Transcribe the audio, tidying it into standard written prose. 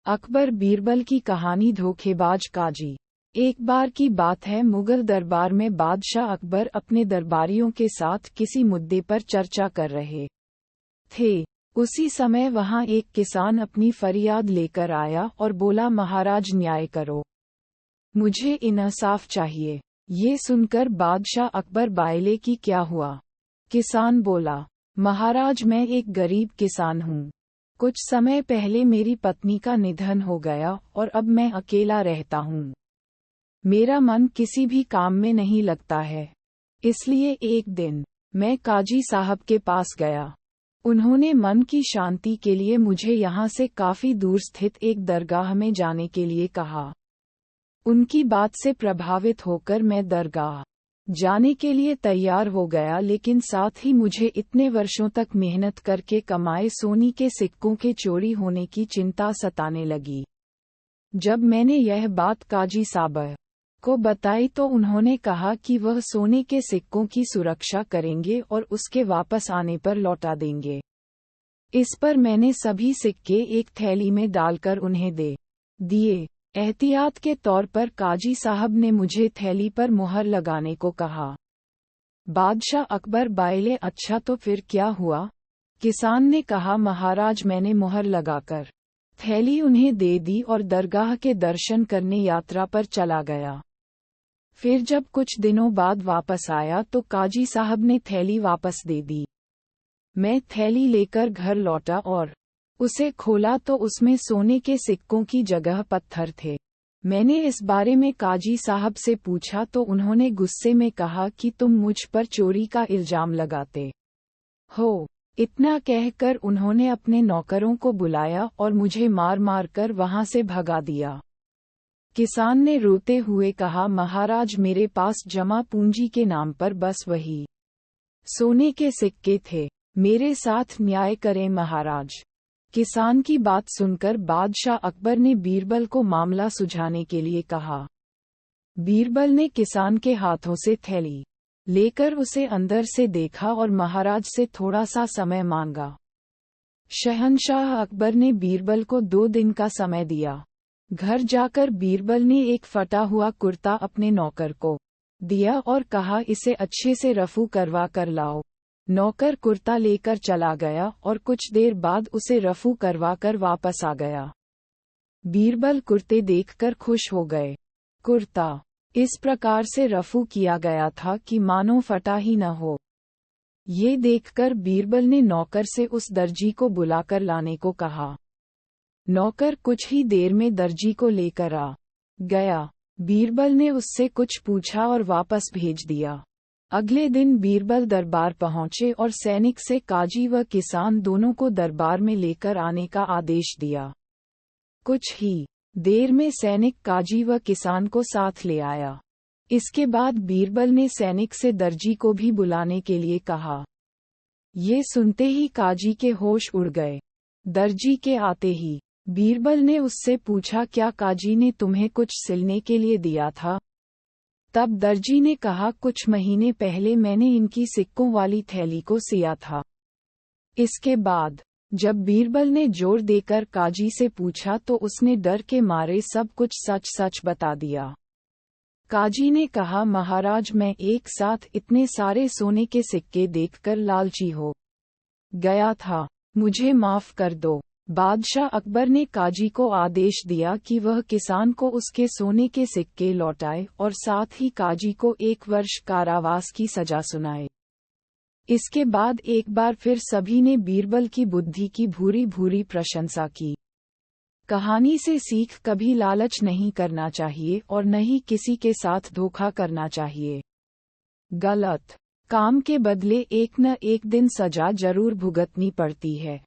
अकबर बीरबल की कहानी धोखेबाज काजी। एक बार की बात है, मुगल दरबार में बादशाह अकबर अपने दरबारियों के साथ किसी मुद्दे पर चर्चा कर रहे थे। उसी समय वहां एक किसान अपनी फरियाद लेकर आया और बोला, महाराज न्याय करो, मुझे इंसाफ चाहिए। ये सुनकर बादशाह अकबर बायले कि क्या हुआ? किसान बोला, महाराज मैं एक गरीब किसान हूँ। कुछ समय पहले मेरी पत्नी का निधन हो गया और अब मैं अकेला रहता हूँ। मेरा मन किसी भी काम में नहीं लगता है। इसलिए एक दिन मैं काजी साहब के पास गया। उन्होंने मन की शांति के लिए मुझे यहाँ से काफी दूर स्थित एक दरगाह में जाने के लिए कहा। उनकी बात से प्रभावित होकर मैं दरगाह जाने के लिए तैयार हो गया, लेकिन साथ ही मुझे इतने वर्षों तक मेहनत करके कमाए सोने के सिक्कों के चोरी होने की चिंता सताने लगी। जब मैंने यह बात काजी साहब को बताई तो उन्होंने कहा कि वह सोने के सिक्कों की सुरक्षा करेंगे और उसके वापस आने पर लौटा देंगे। इस पर मैंने सभी सिक्के एक थैली में डालकर उन्हें दे दिए। एहतियात के तौर पर काजी साहब ने मुझे थैली पर मुहर लगाने को कहा। बादशाह अकबर बायले, अच्छा तो फिर क्या हुआ? किसान ने कहा, महाराज मैंने मुहर लगाकर थैली उन्हें दे दी और दरगाह के दर्शन करने यात्रा पर चला गया। फिर जब कुछ दिनों बाद वापस आया तो काजी साहब ने थैली वापस दे दी। मैं थैली लेकर घर लौटा और उसे खोला तो उसमें सोने के सिक्कों की जगह पत्थर थे। मैंने इस बारे में काजी साहब से पूछा तो उन्होंने गुस्से में कहा कि तुम मुझ पर चोरी का इल्जाम लगाते हो। इतना कहकर उन्होंने अपने नौकरों को बुलाया और मुझे मार मार कर वहां से भगा दिया। किसान ने रोते हुए कहा, महाराज मेरे पास जमा पूंजी के नाम पर बस वही सोने के सिक्के थे। मेरे साथ न्याय करें महाराज। किसान की बात सुनकर बादशाह अकबर ने बीरबल को मामला सुलझाने के लिए कहा। बीरबल ने किसान के हाथों से थैली लेकर उसे अंदर से देखा और महाराज से थोड़ा सा समय मांगा। शहंशाह अकबर ने बीरबल को 2 दिन का समय दिया। घर जाकर बीरबल ने एक फटा हुआ कुर्ता अपने नौकर को दिया और कहा, इसे अच्छे से रफू करवा कर लाओ। नौकर कुर्ता लेकर चला गया और कुछ देर बाद उसे रफू करवाकर वापस आ गया। बीरबल कुर्ते देखकर खुश हो गए। कुर्ता इस प्रकार से रफू किया गया था कि मानो फटा ही न हो। ये देखकर बीरबल ने नौकर से उस दर्जी को बुलाकर लाने को कहा। नौकर कुछ ही देर में दर्जी को लेकर आ गया। बीरबल ने उससे कुछ पूछा और वापस भेज दिया। अगले दिन बीरबल दरबार पहुंचे और सैनिक से काजी व किसान दोनों को दरबार में लेकर आने का आदेश दिया। कुछ ही देर में सैनिक काजी व किसान को साथ ले आया। इसके बाद बीरबल ने सैनिक से दर्जी को भी बुलाने के लिए कहा। ये सुनते ही काजी के होश उड़ गए। दर्जी के आते ही बीरबल ने उससे पूछा, क्या काजी ने तुम्हें कुछ सिलने के लिए दिया था? तब दर्जी ने कहा, कुछ महीने पहले मैंने इनकी सिक्कों वाली थैली को सिया था। इसके बाद जब बीरबल ने जोर देकर काजी से पूछा तो उसने डर के मारे सब कुछ सच सच बता दिया। काजी ने कहा, महाराज मैं एक साथ इतने सारे सोने के सिक्के देखकर लालची हो गया था, मुझे माफ कर दो। बादशाह अकबर ने काजी को आदेश दिया कि वह किसान को उसके सोने के सिक्के लौटाए और साथ ही काजी को 1 वर्ष कारावास की सजा सुनाए। इसके बाद एक बार फिर सभी ने बीरबल की बुद्धि की भूरी भूरी प्रशंसा की। कहानी से सीख, कभी लालच नहीं करना चाहिए और न ही किसी के साथ धोखा करना चाहिए। गलत काम के बदले एक न एक दिन सजा जरूर भुगतनी पड़ती है।